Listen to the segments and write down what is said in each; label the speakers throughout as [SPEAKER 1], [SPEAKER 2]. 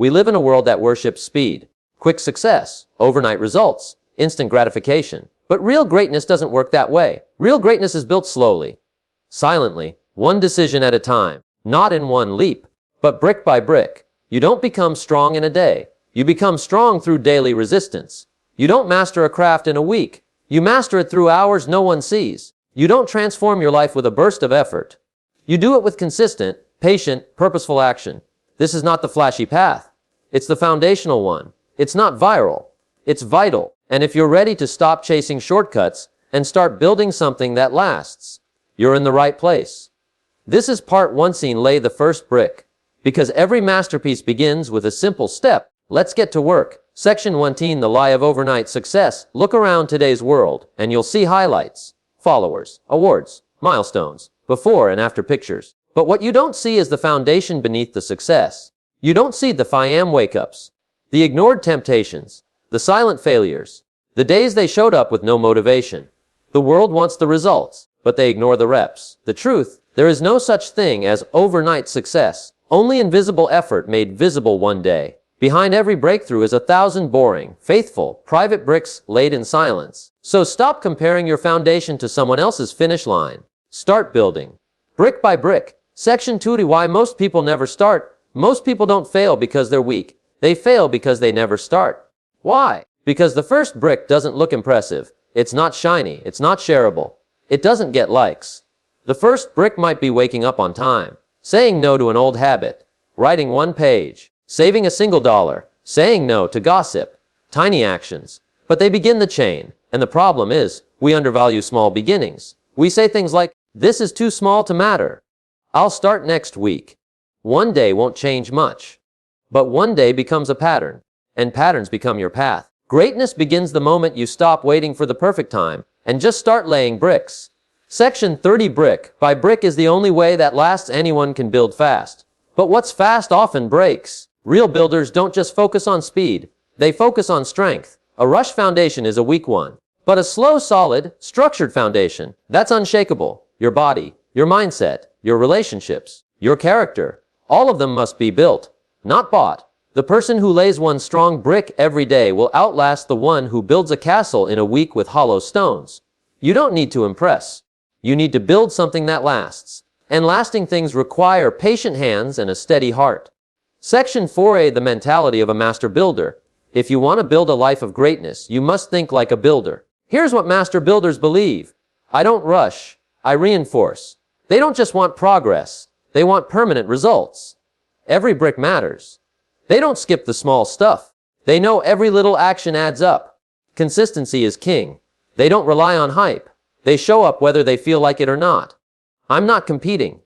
[SPEAKER 1] We live in a world that worships speed, quick success, overnight results, instant gratification. But real greatness doesn't work that way. Real greatness is built slowly, silently, one decision at a time, not in one leap, but brick by brick. You don't become strong in a day. You become strong through daily resistance. You don't master a craft in a week. You master it through hours no one sees. You don't transform your life with a burst of effort. You do it with consistent, patient, purposeful action. This is not the flashy path. It's the foundational one. It's not viral. It's vital. And if you're ready to stop chasing shortcuts and start building something that lasts, you're in the right place. This is part 1 scene, lay the first brick. Because every masterpiece begins with a simple step. Let's get to work. Section 1, the lie of overnight success. Look around today's world and you'll see highlights, followers, awards, milestones, before and after pictures. But what you don't see is the foundation beneath the success. You don't see the FIAM wake-ups, the ignored temptations, the silent failures, the days they showed up with no motivation. The world wants the results, but they ignore the reps. The truth, there is no such thing as overnight success. Only invisible effort made visible one day. Behind every breakthrough is 1,000 boring, faithful, private bricks laid in silence. So stop comparing your foundation to someone else's finish line. Start building. Brick by brick. Section 2, why most people never start. Most people don't fail because they're weak. They fail because they never start. Why? Because the first brick doesn't look impressive. It's not shiny. It's not shareable. It doesn't get likes. The first brick might be waking up on time, saying no to an old habit, writing 1 page, saving a single dollar, saying no to gossip. Tiny actions. But they begin the chain. And the problem is, we undervalue small beginnings. We say things like, this is too small to matter. I'll start next week. One day won't change much. But one day becomes a pattern. And patterns become your path. Greatness begins the moment you stop waiting for the perfect time and just start laying bricks. Section 30, brick by brick is the only way that lasts. Anyone can build fast. But what's fast often breaks. Real builders don't just focus on speed. They focus on strength. A rush foundation is a weak one. But a slow, solid, structured foundation, that's unshakable. Your body, your mindset, your relationships, your character, all of them must be built, not bought. The person who lays one strong brick every day will outlast the one who builds a castle in a week with hollow stones. You don't need to impress. You need to build something that lasts. And lasting things require patient hands and a steady heart. Section 4a, the mentality of a master builder. If you want to build a life of greatness, you must think like a builder. Here's what master builders believe. I don't rush. I reinforce. They don't just want progress. They want permanent results. Every brick matters. They don't skip the small stuff. They know every little action adds up. Consistency is king. They don't rely on hype. They show up whether they feel like it or not. I'm not competing.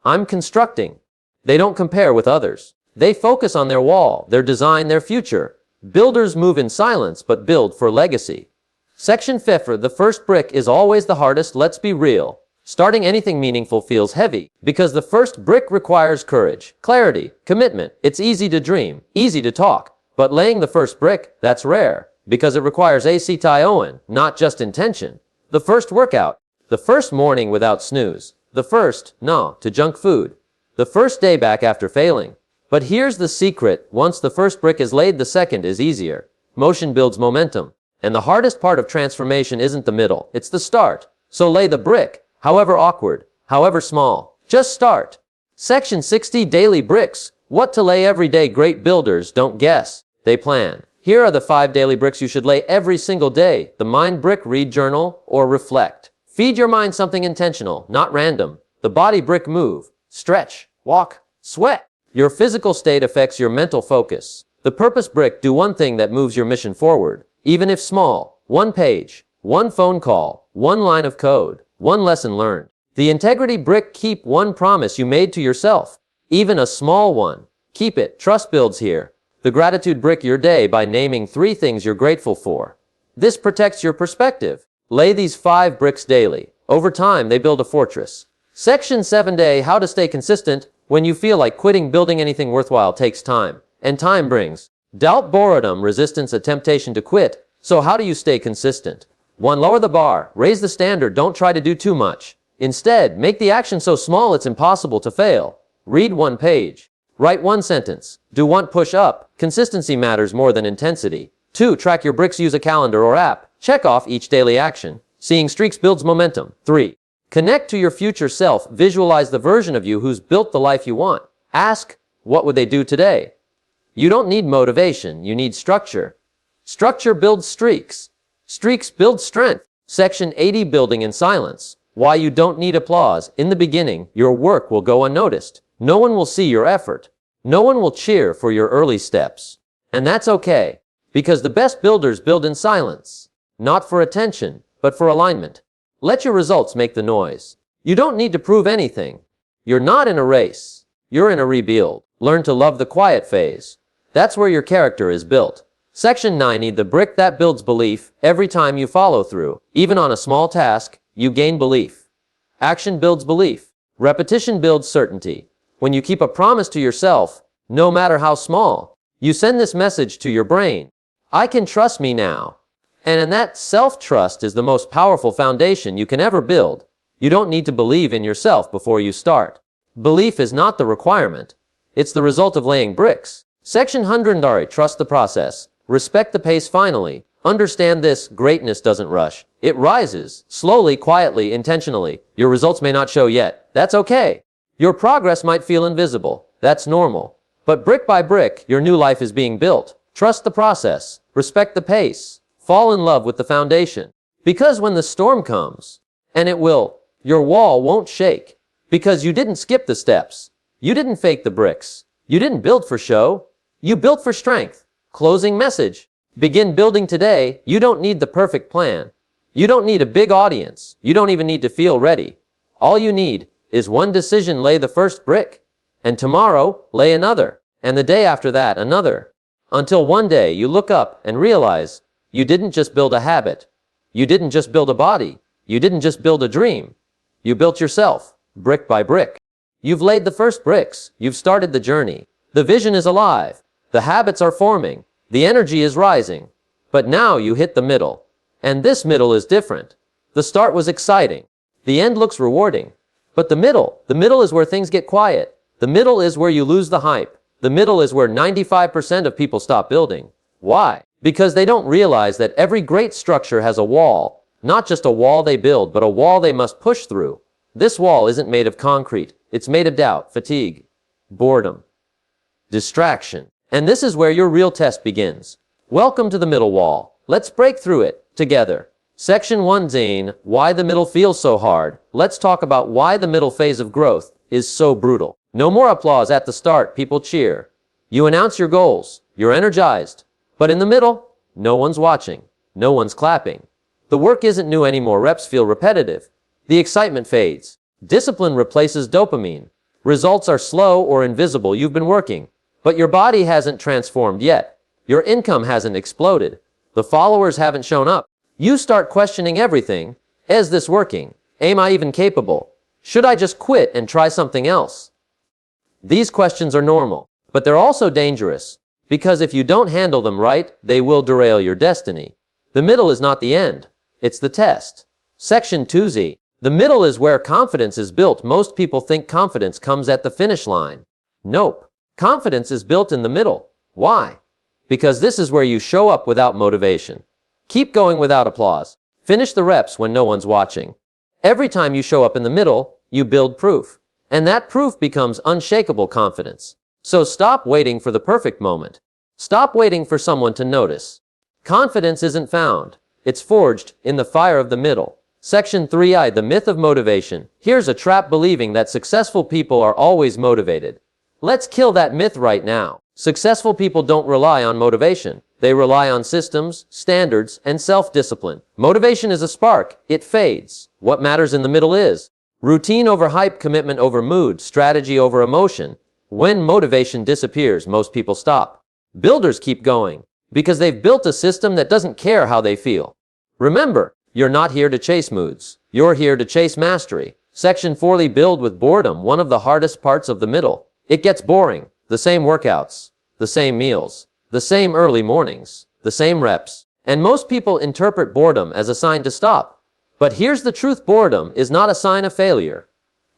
[SPEAKER 1] I'm constructing. They don't compare with others. They focus on their wall, their design, their future. Builders move in silence but build for legacy. Section 5, the first brick is always the hardest. Let's be real. Starting anything meaningful feels heavy because the first brick requires courage, clarity, commitment. It's easy to dream, easy to talk, but laying the first brick, that's rare because it requires ACTION, not just intention. The first workout, the first morning without snooze, the first no to junk food, the first day back after failing. But here's the secret. Once the first brick is laid, the second is easier. Motion builds momentum. And the hardest part of transformation isn't the middle, it's the start. So lay the brick, however awkward, however small. Just start. Section 60, daily bricks. What to lay every day. Great builders don't guess, they plan. Here are the 5 daily bricks you should lay every single day. The mind brick, read, journal, or reflect. Feed your mind something intentional, not random. The body brick, move, stretch, walk, sweat. Your physical state affects your mental focus. The purpose brick, do one thing that moves your mission forward. Even if small, 1 page, 1 phone call, 1 line of code, 1 lesson learned. The integrity brick, keep 1 promise you made to yourself. Even a small one. Keep it. Trust builds here. The gratitude brick, your day by naming 3 things you're grateful for. This protects your perspective. Lay these 5 bricks daily. Over time, they build a fortress. Section 7a, how to stay consistent. When you feel like quitting, building anything worthwhile takes time. And time brings doubt, boredom, resistance, a temptation to quit. So how do you stay consistent? 1, lower the bar. Raise the standard. Don't try to do too much. Instead, make the action so small it's impossible to fail. Read 1 page. Write one sentence. Do one push-up. Consistency matters more than intensity. 2. Track your bricks. Use a calendar or app. Check off each daily action. Seeing streaks builds momentum. 3. Connect to your future self. Visualize the version of you who's built the life you want. Ask, what would they do today? You don't need motivation. You need structure. Structure builds streaks. Streaks build strength. Section 80, Building in Silence. Why you don't need applause. In the beginning, your work will go unnoticed. No one will see your effort. No one will cheer for your early steps. And that's okay, because the best builders build in silence. Not for attention, but for alignment. Let your results make the noise. You don't need to prove anything. You're not in a race. You're in a rebuild. Learn to love the quiet phase. That's where your character is built. Section 90, the brick that builds belief. Every time you follow through, even on a small task, you gain belief. Action builds belief. Repetition builds certainty. When you keep a promise to yourself, no matter how small, you send this message to your brain. I can trust me now. And that self-trust is the most powerful foundation you can ever build. You don't need to believe in yourself before you start. Belief is not the requirement. It's the result of laying bricks. Section 100, trust the process. Respect the pace. Finally. Understand this, greatness doesn't rush. It rises, slowly, quietly, intentionally. Your results may not show yet. That's okay. Your progress might feel invisible. That's normal. But brick by brick, your new life is being built. Trust the process. Respect the pace. Fall in love with the foundation. Because when the storm comes, and it will, your wall won't shake. Because you didn't skip the steps. You didn't fake the bricks. You didn't build for show. You built for strength. Closing message. Begin building today. You don't need the perfect plan. You don't need a big audience. You don't even need to feel ready. All you need is one decision. Lay the first brick. And tomorrow, lay another. And the day after that, another. Until one day you look up and realize you didn't just build a habit. You didn't just build a body. You didn't just build a dream. You built yourself, brick by brick. You've laid the first bricks. You've started the journey. The vision is alive. The habits are forming. The energy is rising. But now you hit the middle. And this middle is different. The start was exciting. The end looks rewarding. But the middle is where things get quiet. The middle is where you lose the hype. The middle is where 95% of people stop building. Why? Because they don't realize that every great structure has a wall. Not just a wall they build, but a wall they must push through. This wall isn't made of concrete. It's made of doubt, fatigue, boredom, distraction. And this is where your real test begins. Welcome to the middle wall. Let's break through it together. Section 1, Zane, why the middle feels so hard. Let's talk about why the middle phase of growth is so brutal. No more applause at the start. People cheer. You announce your goals. You're energized. But in the middle, no one's watching. No one's clapping. The work isn't new anymore. Reps feel repetitive. The excitement fades. Discipline replaces dopamine. Results are slow or invisible. You've been working, but your body hasn't transformed yet. Your income hasn't exploded. The followers haven't shown up. You start questioning everything. Is this working? Am I even capable? Should I just quit and try something else? These questions are normal, but they're also dangerous, because if you don't handle them right, they will derail your destiny. The middle is not the end. It's the test. Section 2Z. The middle is where confidence is built. Most people think confidence comes at the finish line. Nope. Confidence is built in the middle. Why? Because this is where you show up without motivation. Keep going without applause. Finish the reps when no one's watching. Every time you show up in the middle, you build proof. And that proof becomes unshakable confidence. So stop waiting for the perfect moment. Stop waiting for someone to notice. Confidence isn't found. It's forged in the fire of the middle. Section 3I, the myth of motivation. Here's a trap: believing that successful people are always motivated. Let's kill that myth right now. Successful people don't rely on motivation. They rely on systems, standards, and self-discipline. Motivation is a spark. It fades. What matters in the middle is routine over hype, commitment over mood, strategy over emotion. When motivation disappears, most people stop. Builders keep going because they've built a system that doesn't care how they feel. Remember, you're not here to chase moods. You're here to chase mastery. Section 4, build with boredom. One of the hardest parts of the middle. It gets boring. The same workouts, the same meals, the same early mornings, the same reps. And most people interpret boredom as a sign to stop. But here's the truth: boredom is not a sign of failure.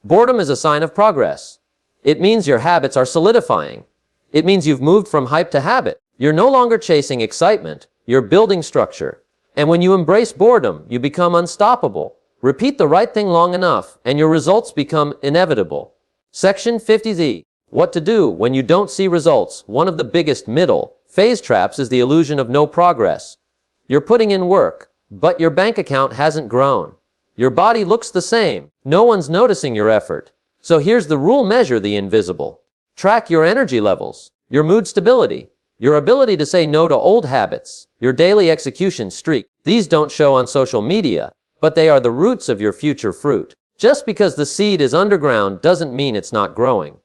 [SPEAKER 1] Boredom is a sign of progress. It means your habits are solidifying. It means you've moved from hype to habit. You're no longer chasing excitement. You're building structure. And when you embrace boredom, you become unstoppable. Repeat the right thing long enough, and your results become inevitable. Section 50Z. What to do when you don't see results. One of the biggest middle phase traps is the illusion of no progress. You're putting in work, but your bank account hasn't grown. Your body looks the same. No one's noticing your effort. So here's the rule: measure the invisible. Track your energy levels, your mood stability, your ability to say no to old habits, your daily execution streak. These don't show on social media, but they are the roots of your future fruit. Just because the seed is underground doesn't mean it's not growing.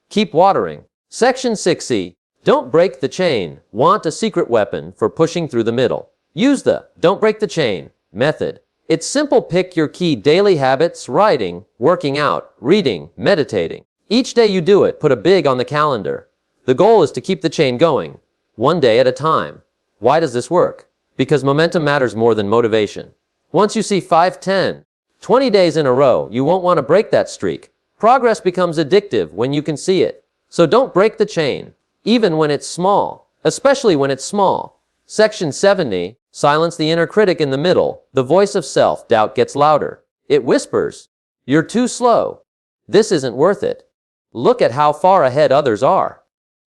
[SPEAKER 1] Keep watering. Section 6C. Don't break the chain. Want a secret weapon for pushing through the middle? Use the "don't break the chain" method. It's simple. Pick your key daily habits: writing, working out, reading, meditating. Each day you do it, put a big on the calendar. The goal is to keep the chain going, one day at a time. Why does this work? Because momentum matters more than motivation. Once you see 5, 10, 20 days in a row, you won't want to break that streak. Progress becomes addictive when you can see it. So don't break the chain, even when it's small, especially when it's small. Section 70. Silence the inner critic in the middle. The voice of self-doubt gets louder. It whispers, "You're too slow. This isn't worth it. Look at how far ahead others are."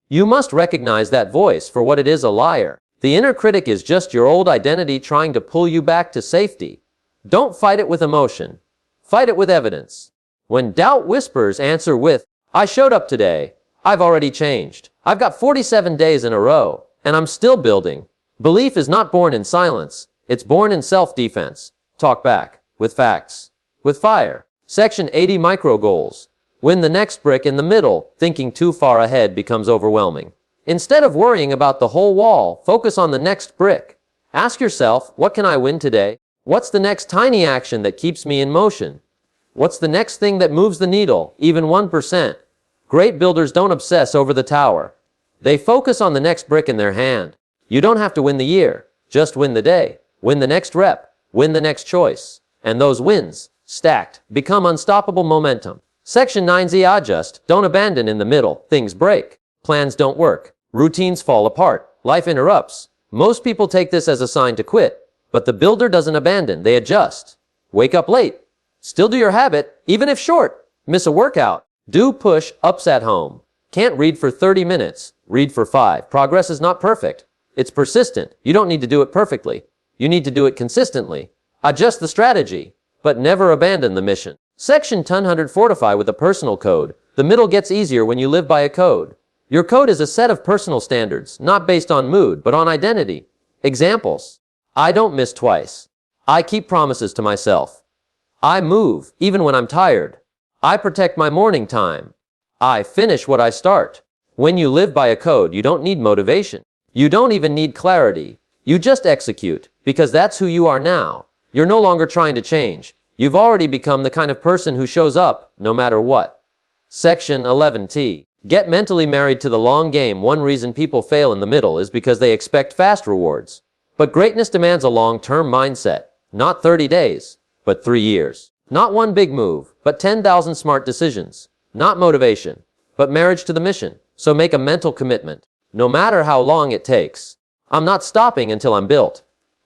[SPEAKER 1] You must recognize that voice for what it is: a liar. The inner critic is just your old identity trying to pull you back to safety. Don't fight it with emotion. Fight it with evidence. When doubt whispers, answer with, "I showed up today. I've already changed. I've got 47 days in a row, and I'm still building." Belief is not born in silence. It's born in self-defense. Talk back, with facts, with fire. Section 80. Micro goals. Win the next brick in the middle. Thinking too far ahead becomes overwhelming. Instead of worrying about the whole wall, focus on the next brick. Ask yourself, what can I win today? What's the next tiny action that keeps me in motion? What's the next thing that moves the needle, even 1%? Great builders don't obsess over the tower. They focus on the next brick in their hand. You don't have to win the year. Just win the day. Win the next rep. Win the next choice. And those wins, stacked, become unstoppable momentum. Section 9Z. Adjust. Don't abandon in the middle. Things break. Plans don't work. Routines fall apart. Life interrupts. Most people take this as a sign to quit. But the builder doesn't abandon. They adjust. Wake up late. Still do your habit, even if short. Miss a workout. Do push-ups at home. Can't read for 30 minutes. Read for 5. Progress is not perfect. It's persistent. You don't need to do it perfectly. You need to do it consistently. Adjust the strategy, but never abandon the mission. Section 100. Fortify with a personal code. The middle gets easier when you live by a code. Your code is a set of personal standards, not based on mood, but on identity. Examples. I don't miss twice. I keep promises to myself. I move, even when I'm tired. I protect my morning time. I finish what I start. When you live by a code, you don't need motivation. You don't even need clarity. You just execute, because that's who you are now. You're no longer trying to change. You've already become the kind of person who shows up, no matter what. Section 11T. Get mentally married to the long game. One reason people fail in the middle is because they expect fast rewards. But greatness demands a long-term mindset. Not 30 days, but 3 years. Not one big move, but 10,000 smart decisions. Not motivation, but marriage to the mission. So make a mental commitment. No matter how long it takes. I'm not stopping until I'm built.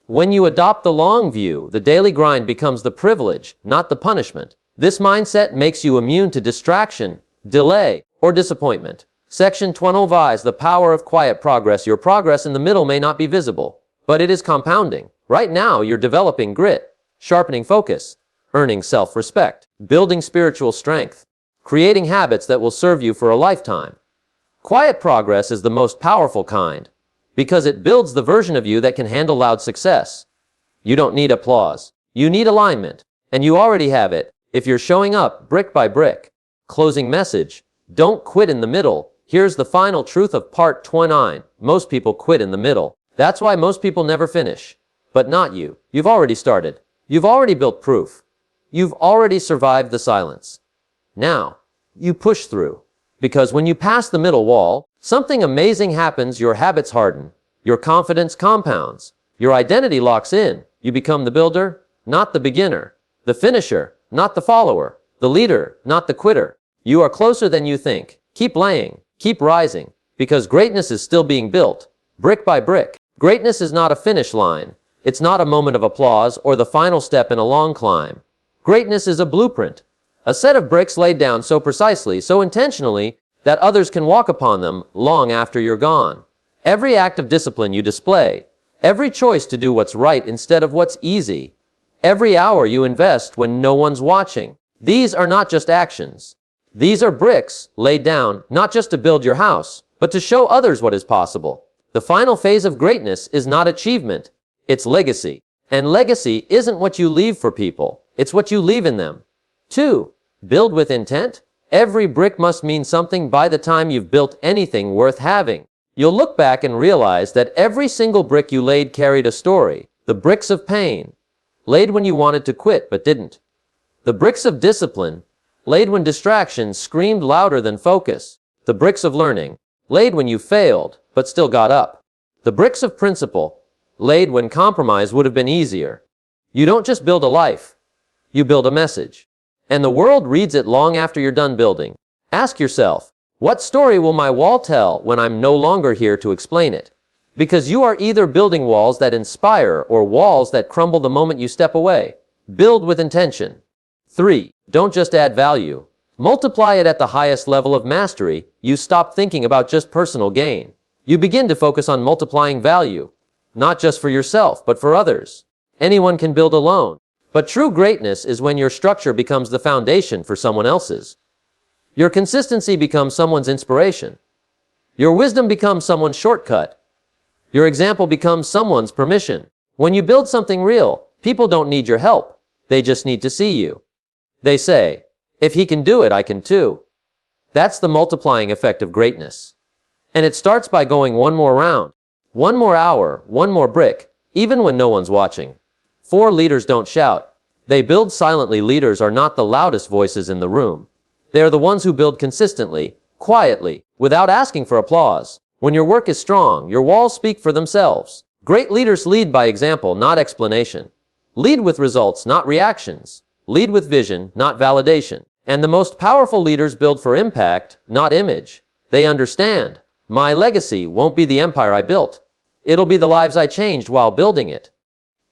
[SPEAKER 1] When you adopt the long view, the daily grind becomes the privilege, not the punishment. This mindset makes you immune to distraction, delay, or disappointment. Section 12. The power of quiet progress. Your progress in the middle may not be visible, but it is compounding. Right now, you're developing grit, sharpening focus, earning self-respect, building spiritual strength, creating habits that will serve you for a lifetime. Quiet progress is the most powerful kind, because it builds the version of you that can handle loud success. You don't need applause. You need alignment, and you already have it if you're showing up brick by brick. Closing message. Don't quit in the middle. Here's the final truth of part 29. Most people quit in the middle. That's why most people never finish. But not you. You've already started. You've already built proof. You've already survived the silence. Now, you push through. Because when you pass the middle wall, something amazing happens. Your habits harden. Your confidence compounds. Your identity locks in. You become the builder, not the beginner. The finisher, not the follower. The leader, not the quitter. You are closer than you think. Keep laying. Keep rising. Because greatness is still being built, brick by brick. Greatness is not a finish line. It's not a moment of applause or the final step in a long climb. Greatness is a blueprint, a set of bricks laid down so precisely, so intentionally, that others can walk upon them long after you're gone. Every act of discipline you display, every choice to do what's right instead of what's easy, every hour you invest when no one's watching, these are not just actions. These are bricks laid down not just to build your house, but to show others what is possible. The final phase of greatness is not achievement, it's legacy. And legacy isn't what you leave for people, it's what you leave in them. 2. Build with intent. Every brick must mean something by the time you've built anything worth having. You'll look back and realize that every single brick you laid carried a story. The bricks of pain, laid when you wanted to quit but didn't. The bricks of discipline, laid when distractions screamed louder than focus. The bricks of learning, laid when you failed but still got up. The bricks of principle, laid when compromise would have been easier. You don't just build a life, you build a message. And the world reads it long after you're done building. Ask yourself, what story will my wall tell when I'm no longer here to explain it? Because you are either building walls that inspire or walls that crumble the moment you step away. Build with intention. 3. Don't just add value. Multiply it at the highest level of mastery. You stop thinking about just personal gain. You begin to focus on multiplying value. Not just for yourself, but for others. Anyone can build alone. But true greatness is when your structure becomes the foundation for someone else's. Your consistency becomes someone's inspiration. Your wisdom becomes someone's shortcut. Your example becomes someone's permission. When you build something real, people don't need your help. They just need to see you. They say, if he can do it, I can too. That's the multiplying effect of greatness. And it starts by going one more round, one more hour, one more brick, even when no one's watching. 4. Leaders don't shout. They build silently. Leaders are not the loudest voices in the room. They are the ones who build consistently, quietly, without asking for applause. When your work is strong, your walls speak for themselves. Great leaders lead by example, not explanation. Lead with results, not reactions. Lead with vision, not validation. And the most powerful leaders build for impact, not image. They understand, my legacy won't be the empire I built. It'll be the lives I changed while building it.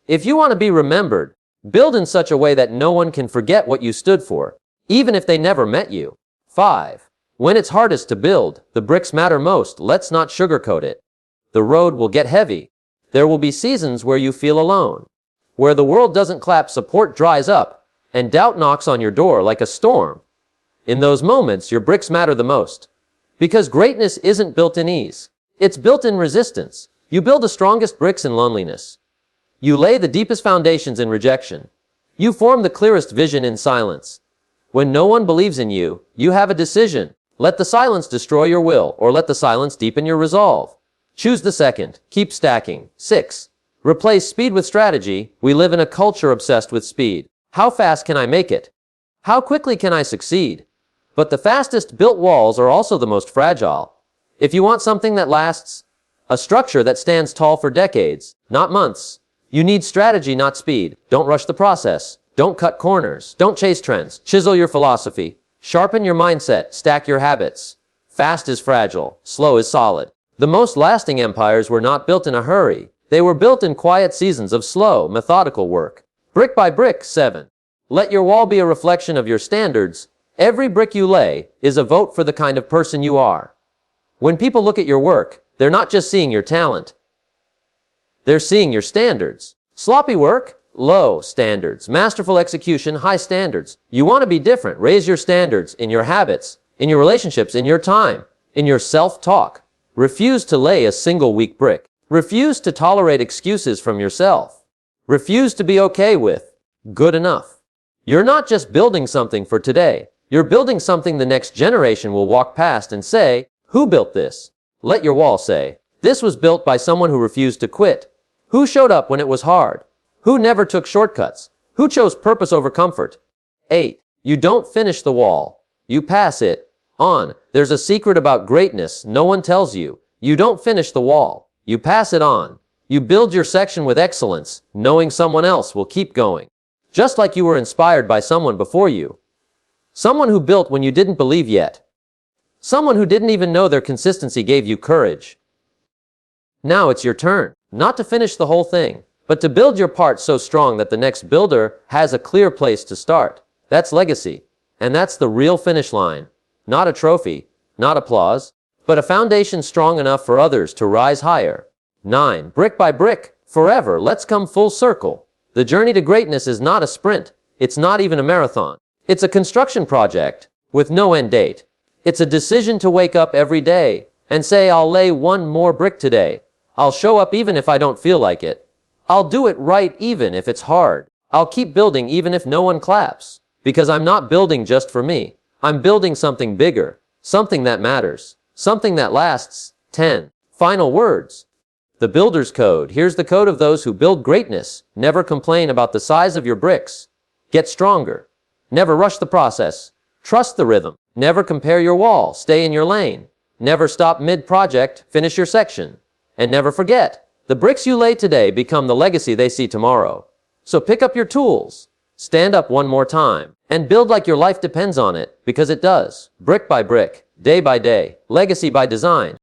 [SPEAKER 1] If you want to be remembered, build in such a way that no one can forget what you stood for, even if they never met you. 5. When it's hardest to build, the bricks matter most. Let's not sugarcoat it. The road will get heavy. There will be seasons where you feel alone, where the world doesn't clap, support dries up, and doubt knocks on your door like a storm. In those moments, your bricks matter the most. Because greatness isn't built in ease. It's built in resistance. You build the strongest bricks in loneliness. You lay the deepest foundations in rejection. You form the clearest vision in silence. When no one believes in you, you have a decision. Let the silence destroy your will, or let the silence deepen your resolve. Choose the second. Keep stacking. 6. Replace speed with strategy. We live in a culture obsessed with speed. How fast can I make it? How quickly can I succeed? But the fastest built walls are also the most fragile. If you want something that lasts, a structure that stands tall for decades, not months, you need strategy, not speed. Don't rush the process. Don't cut corners. Don't chase trends. Chisel your philosophy. Sharpen your mindset. Stack your habits. Fast is fragile. Slow is solid. The most lasting empires were not built in a hurry. They were built in quiet seasons of slow, methodical work. Brick by brick. 7. Let your wall be a reflection of your standards. Every brick you lay is a vote for the kind of person you are. When people look at your work, they're not just seeing your talent. They're seeing your standards. Sloppy work, low standards. Masterful execution, high standards. You want to be different. Raise your standards in your habits, in your relationships, in your time, in your self-talk. Refuse to lay a single weak brick. Refuse to tolerate excuses from yourself. Refuse to be okay with good enough. You're not just building something for today. You're building something the next generation will walk past and say, who built this? Let your wall say, this was built by someone who refused to quit. Who showed up when it was hard? Who never took shortcuts? Who chose purpose over comfort? 8. You don't finish the wall. You pass it on. There's a secret about greatness no one tells you. You don't finish the wall. You pass it on. You build your section with excellence, knowing someone else will keep going. Just like you were inspired by someone before you. Someone who built when you didn't believe yet. Someone who didn't even know their consistency gave you courage. Now it's your turn, not to finish the whole thing, but to build your part so strong that the next builder has a clear place to start. That's legacy. And that's the real finish line. Not a trophy, not applause, but a foundation strong enough for others to rise higher. 9. Brick by brick, forever. Let's come full circle. The journey to greatness is not a sprint. It's not even a marathon. It's a construction project with no end date. It's a decision to wake up every day and say, I'll lay one more brick today. I'll show up even if I don't feel like it. I'll do it right even if it's hard. I'll keep building even if no one claps. Because I'm not building just for me. I'm building something bigger, something that matters, something that lasts. 10. Final words. The builder's code. Here's the code of those who build greatness. Never complain about the size of your bricks. Get stronger. Never rush the process. Trust the rhythm. Never compare your wall. Stay in your lane. Never stop mid-project. Finish your section. And never forget, the bricks you lay today become the legacy they see tomorrow. So pick up your tools. Stand up one more time and build like your life depends on it, because it does. Brick by brick, day by day, legacy by design.